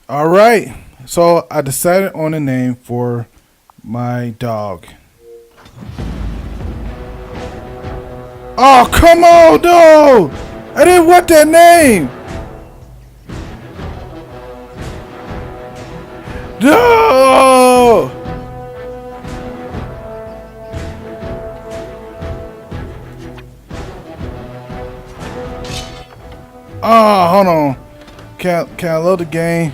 All right. So I decided on a name for my dog. Oh, come on, no! I didn't want that name! No! Oh, hold on. Can I load the game?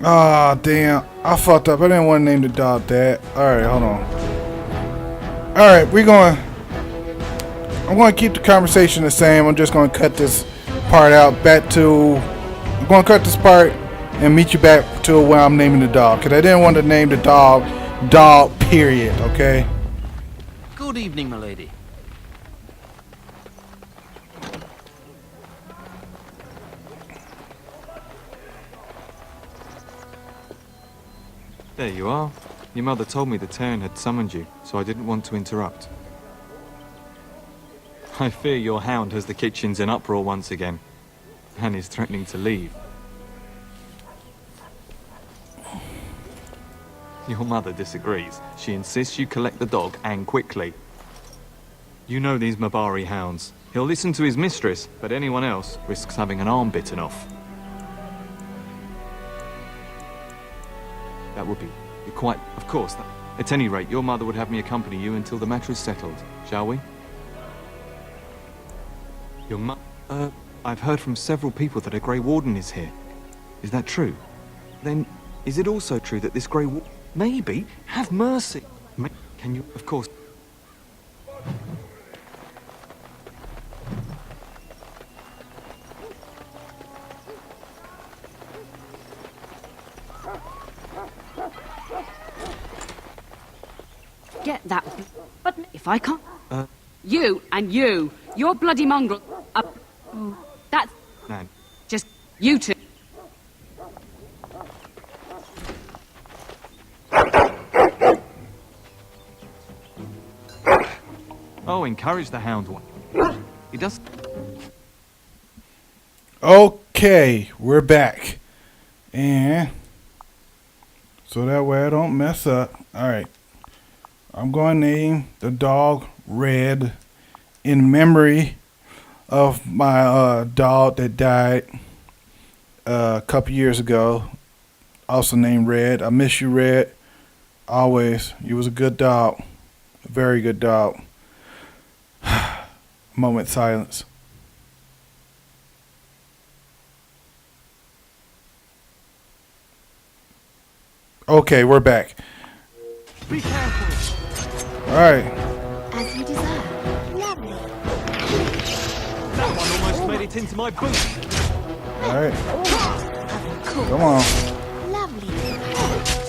Ah, damn. I fucked up. I didn't want to name the dog that. Alright, hold on. Alright, I'm going to keep the conversation the same. I'm just going to cut this part out back to... I'm going to cut this part and meet you back to where I'm naming the dog. Because I didn't want to name the dog, period, okay? Good evening, milady. There you are. Your mother told me the Terran had summoned you, so I didn't want to interrupt. I fear your hound has the kitchens in uproar once again, and is threatening to leave. Your mother disagrees. She insists you collect the dog, and quickly. You know these Mabari hounds. He'll listen to his mistress, but anyone else risks having an arm bitten off. That would be quite... Of course. At any rate, your mother would have me accompany you until the matter is settled. Shall we? Your I've heard from several people that a Grey Warden is here. Is that true? Then, is it also true that this Grey Warden... Maybe. Have mercy. Can you... Of course... Get that. But if I can't... You and you. You're bloody mongrel. That's... Nan. Just you two. Oh, encourage the hound one. He does... Okay, we're back. And... so that way I don't mess up. Alright. I'm going to name the dog Red in memory of my dog that died a couple years ago. Also named Red. I miss you, Red. Always. You was a good dog. A very good dog. Moment silence. Okay, we're back. Be careful. Alright. As you deserve. Lovely. That one almost made it into my boot. Alright. Of course. Come on. Lovely.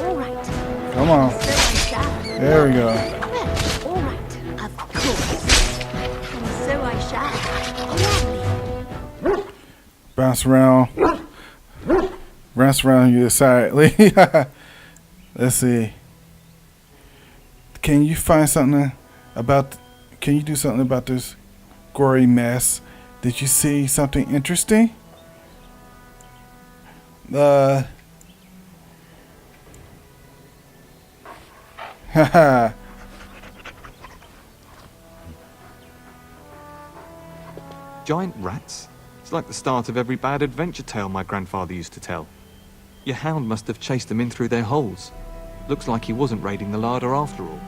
All right. Come on. So I shall. There we go. Well, all right. Of course. And so I shall. Lovely. Bounce around. Bounce around you silently. Let's see. Can you find something about... Can you do something about this gory mess? Did you see something interesting? Haha. Giant rats? It's like the start of every bad adventure tale my grandfather used to tell. Your hound must have chased them in through their holes. Looks like he wasn't raiding the larder after all.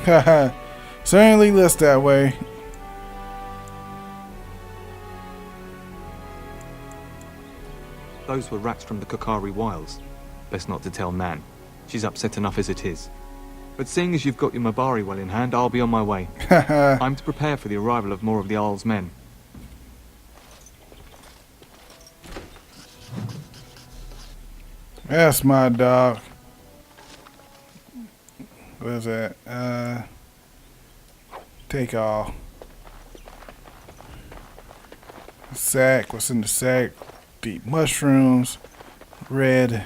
Haha. Certainly looks that way. Those were rats from the Kokari Wilds. Best not to tell Nan. She's upset enough as it is. But seeing as you've got your Mabari well in hand, I'll be on my way. I'm to prepare for the arrival of more of the Isle's men. That's my dog. What is that? Take all. Sack. What's in the sack? Deep mushrooms. Red.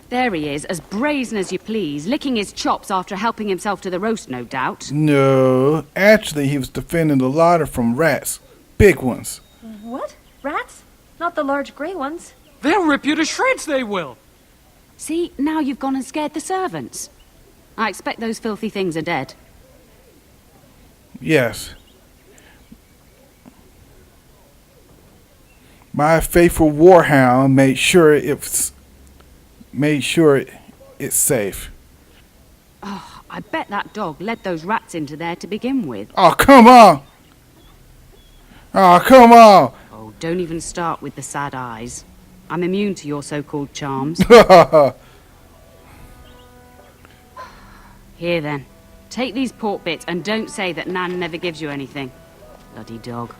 There he is, as brazen as you please, licking his chops after helping himself to the roast, no doubt. No. Actually, he was defending the larder from rats. Big ones. What? Rats? Not not the large grey ones. They'll rip you to shreds, they will. See, now you've gone and scared the servants. I expect those filthy things are dead. Yes. My faithful warhound made sure it's safe. Oh, I bet that dog led those rats into there to begin with. Oh, come on! Oh, come on! Oh, don't even start with the sad eyes. I'm immune to your so-called charms. Here then, take these pork bits and don't say that Nan never gives you anything. Bloody dog.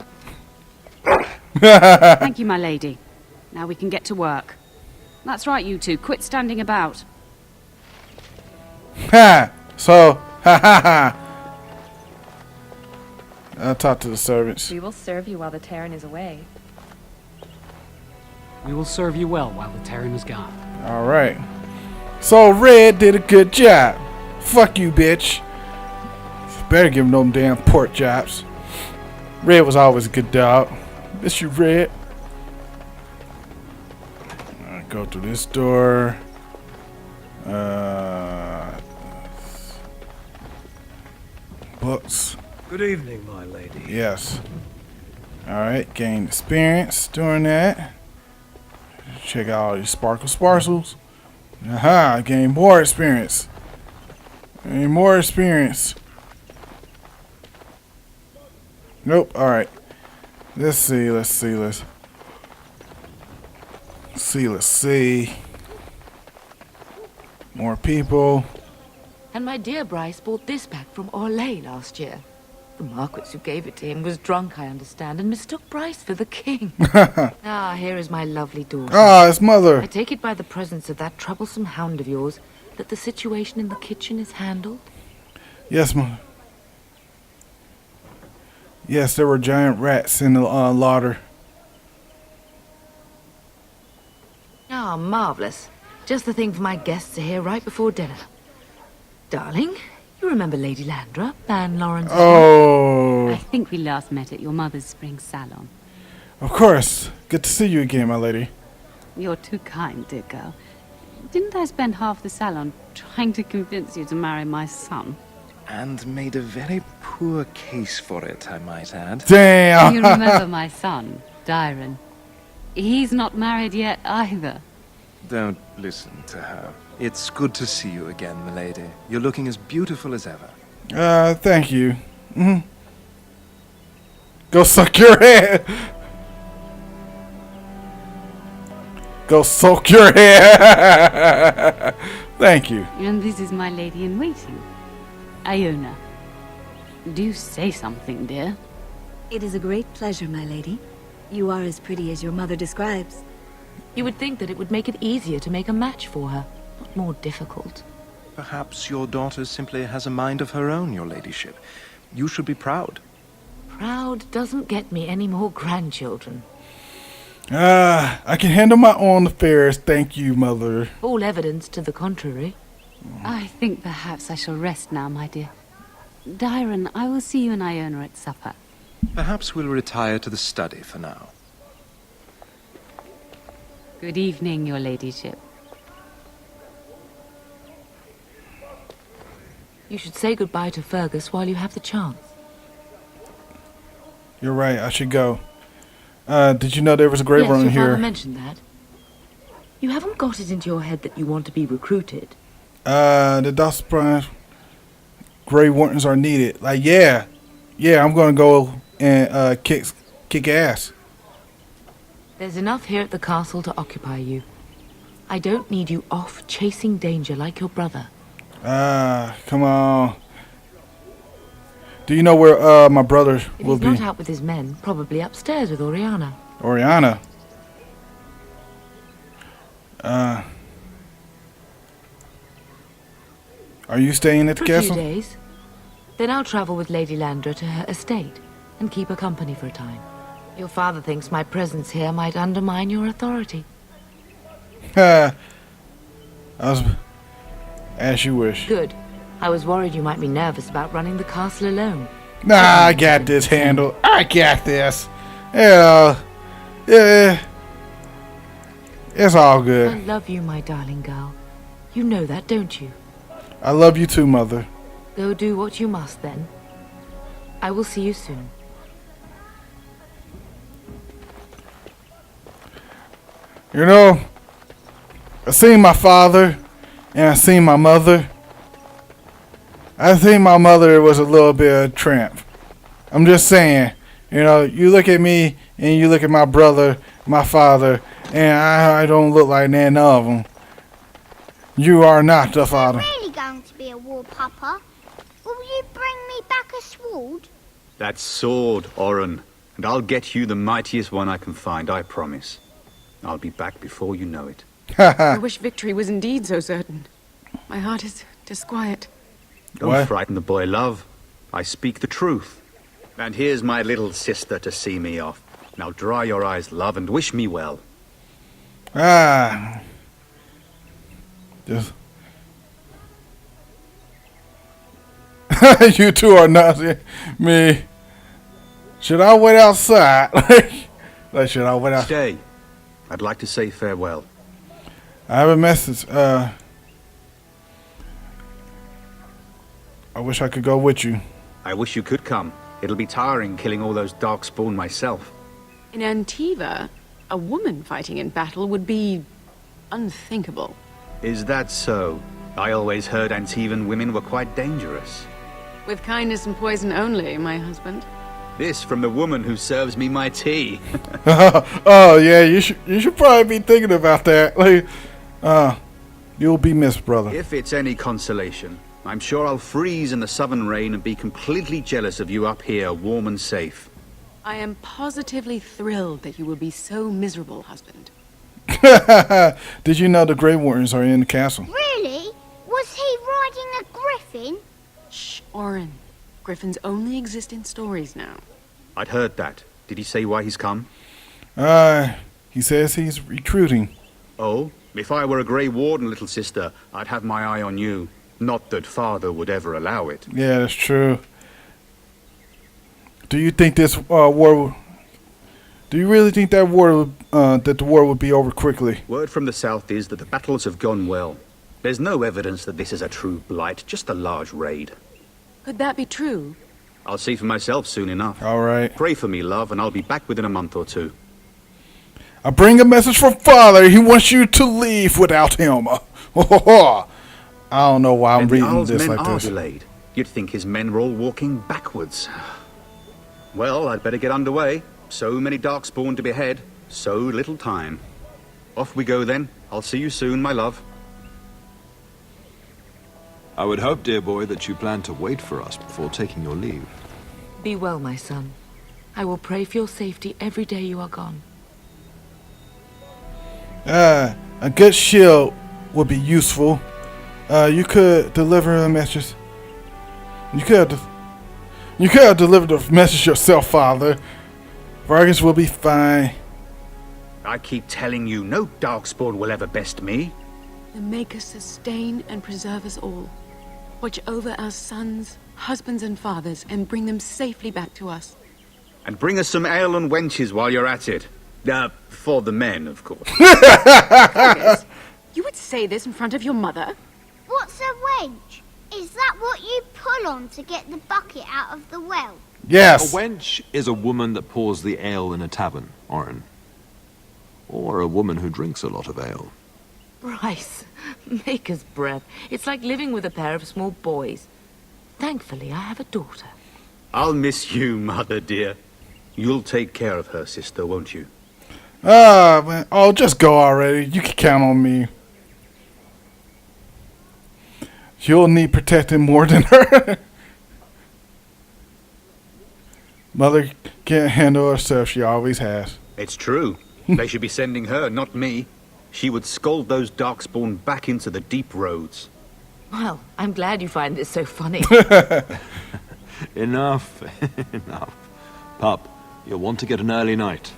Thank you, my lady. Now we can get to work. That's right, you two. Quit standing about. Ha! So, ha ha ha! I'll talk to the servants. We will serve you while the Terran is away. We will serve you well while the Terran is gone. Alright. So, Red did a good job. Fuck you, bitch. Better give him them damn pork chops. Red was always a good dog. Miss you, Red. Go through this door. Books. Good evening, my lady. Yes. Alright, gain experience doing that. Check out all these sparkles. Aha, gain more experience. Gain more experience. Nope, alright. Let's see. More people. And my dear Bryce bought this back from Orlais last year. The Marquis who gave it to him was drunk, I understand, and mistook Bryce for the king. Here is my lovely daughter. Ah, his mother. I take it by the presence of that troublesome hound of yours that the situation in the kitchen is handled? Yes, mother. Yes, there were giant rats in the larder. Ah, marvelous. Just the thing for my guests to hear right before dinner. Darling, you remember Lady Landra, Ban Lawrence's wife? Oh, I think we last met at your mother's spring salon. of course. Good to see you again, my lady. You're too kind, dear girl. Didn't I spend half the salon trying to convince you to marry my son? And made a very poor case for it, I might add. Damn. You remember my son, Dyron. He's not married yet either. Don't listen to her. It's good to see you again, milady. You're looking as beautiful as ever. Thank you. Go suck your head. Go soak your hair. Thank you. And this is my lady in waiting, Iona. Do say something, dear. It is a great pleasure, my lady. You are as pretty as your mother describes. You would think that it would make it easier to make a match for her, not more difficult. Perhaps your daughter simply has a mind of her own, your ladyship. You should be proud. Proud doesn't get me any more grandchildren. I can handle my own affairs, thank you, mother. All evidence to the contrary. I think perhaps I shall rest now, my dear. Dyron, I will see you and Iona at supper. Perhaps we'll retire to the study for now. Good evening, your ladyship. You should say goodbye to Fergus while you have the chance. You're right, I should go. Did you know there was a grave Yes, room your father here? mentioned that. You haven't got it into your head that you want to be recruited. The Dawson Grey Wardens are needed. Like, yeah, I'm gonna go and kick ass. There's enough here at the castle to occupy you. I don't need you off chasing danger like your brother. Come on. Do you know where my brother If will he's be? not out with his men, probably upstairs with Oriana. Oriana. Are you staying at the For a few castle? days. Then I'll travel with Lady Landra to her estate and keep her company for a time. Your father thinks my presence here might undermine your authority. As you wish. Good. I was worried you might be nervous about running the castle alone. Nah, I got this handled. I got this. Yeah. It's all I good. love you, my darling girl. You know that, don't you? I love you too, Mother. Go do what you must, then. I will see you soon. You know, I seen my father and I seen my mother. I think my mother was a little bit of a tramp. I'm just saying, you know, you look at me and you look at my brother, my father, and I don't look like none of them. You are not the father. Really going to be a war, Papa? Will you bring me back a sword? That sword, Oren, and I'll get you the mightiest one I can find, I promise. I'll be back before you know it. I wish victory was indeed so certain. My heart is disquiet. Don't What? frighten the boy, love. I speak the truth. And here's my little sister to see me off. Now dry your eyes, love, and wish me well. Ah. Just. You two are not me. Should I wait outside? Like, should I wait outside? Stay. I'd like to say farewell. I have a message. I wish I could go with you. I wish you could come. It'll be tiring killing all those darkspawn myself. In Antiva, a woman fighting in battle would be unthinkable. Is that so? I always heard Antivan women were quite dangerous. With kindness and poison only, my husband. This from the woman who serves me my tea. Oh yeah, you should probably be thinking about that. Like, you'll be missed, brother. If it's any consolation, I'm sure I'll freeze in the southern rain and be completely jealous of you up here, warm and safe. I am positively thrilled that you will be so miserable, husband. Did you know the Grey Wardens are in the castle? Really? Was he riding a griffin? Shh, Oren. Griffins only exist in stories now. I'd heard that. Did he say why he's come? He says he's recruiting. Oh, if I were a Grey Warden, little sister, I'd have my eye on you. Not that father would ever allow it. Yeah, that's true. Do you think this war? Do you really think that that the war would be over quickly? Word from the south is that the battles have gone well. There's no evidence that this is a true blight, just a large raid. Could that be true? I'll see for myself soon enough. All right. Pray for me, love, and I'll be back within a month or two. I bring a message from Father. He wants you to leave without him. I don't know why I'm And reading Jarl's this men like are this. delayed. You'd think his men were all walking backwards. Well, I'd better get underway. So many darkspawn to behead, so little time. Off we go then. I'll see you soon, my love. I would hope, dear boy, that you plan to wait for us before taking your leave. Be well, my son. I will pray for your safety every day you are gone. A good shield would be useful. You could deliver a message. You could have delivered the message yourself, Father. Vargas will be fine. I keep telling you, no darkspawn will ever best me. The Maker sustain and preserve us all. Watch over our sons, husbands, and fathers, and bring them safely back to us. And bring us some ale and wenches while you're at it. For the men, of course. Vargas, you would say this in front of your mother? What's a wench? Is that what you pull on to get the bucket out of the well? Yes. A wench is a woman that pours the ale in a tavern, Oren. Or a woman who drinks a lot of ale. Bryce, maker's breath. It's like living with a pair of small boys. Thankfully, I have a daughter. I'll miss you, mother dear. You'll take care of her, sister, won't you? Man. Oh, just go already. You can count on me. You'll need protecting more than her. Mother can't handle herself. She always has. It's true. They should be sending her, not me. She would scold those darkspawn back into the deep roads. Well, I'm glad you find this so funny. Enough. Enough. Pup, you'll want to get an early night.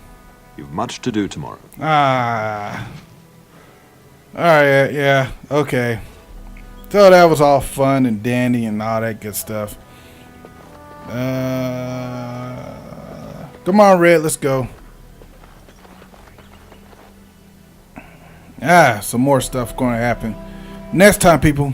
You've much to do tomorrow. Alright, yeah, okay. So that was all fun and dandy and all that good stuff. Come on, Red, let's go. Some more stuff going to happen. Next time, people.